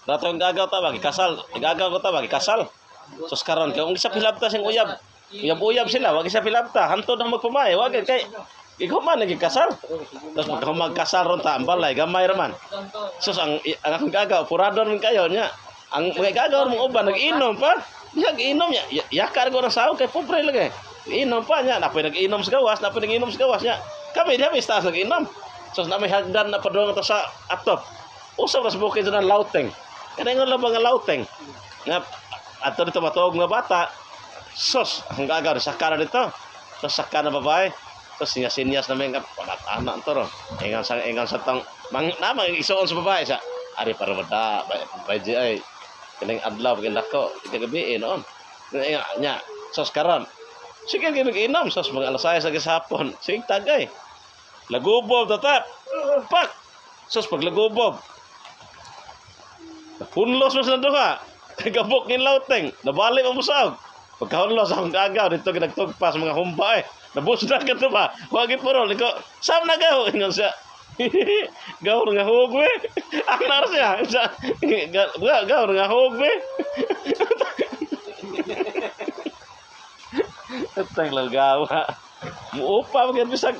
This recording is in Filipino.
Dato yung gagaw ta bagi kasal. Igagaw ko ta bagi kasal. Sus karon kay kung isa pilabta sing uyab. Uyab-uyab sila, wag isa pilabta. Hantod na magpamay, wag kay ikaw man naging kasal. Tapos magkasal ron ta ang balay, gamay raman. Sus ang akong gagaw, purado man kayo nya. Ang mga gagaw mong uban nag-inom pa. Nag-inom nya. Yakar ko na sao kay pobre lagi. Inom pa nya, napoy nag-inom sa gawas, napoy nag-inom sa gawas nya. Kami diha mistas nag-inom. Sus na may hagdan na padung to sa atop. Usap na sa bukid sa lauteng. Kaya nga lang mga lauteng. Nga, ato dito matuog nga bata. Sus, ang gagaw, saka na dito. Sus, saka na babae. Sus, sinyas-sinyas na may anak to ron. Ingan sa tang, namang isuon sa babae siya. Ari para mada, bayji ay. Kining adlaw, kining dako. Ikagabi, noon. Nya, sus, karon. Sige, mag-inom. Sus, mga alasaya sa gisapon. Sige, tagay. Lagubob, tatap. Pak! Sus, pag lagubob. Punlos mo sa duha. Gabok ng lauteng. Nabalik ang musawag. Pagkahunlos akong gagaw. Dito ginagtugpas mga humba eh. Nabusda ka ito ba? Huwag ipurol. Ikaw, saan na gaw? Ingan siya. Gaw nga hugwe. Ang nar siya. Gaw nga hugwe. Ito yung lagawa. Muupa. Magandang bisag.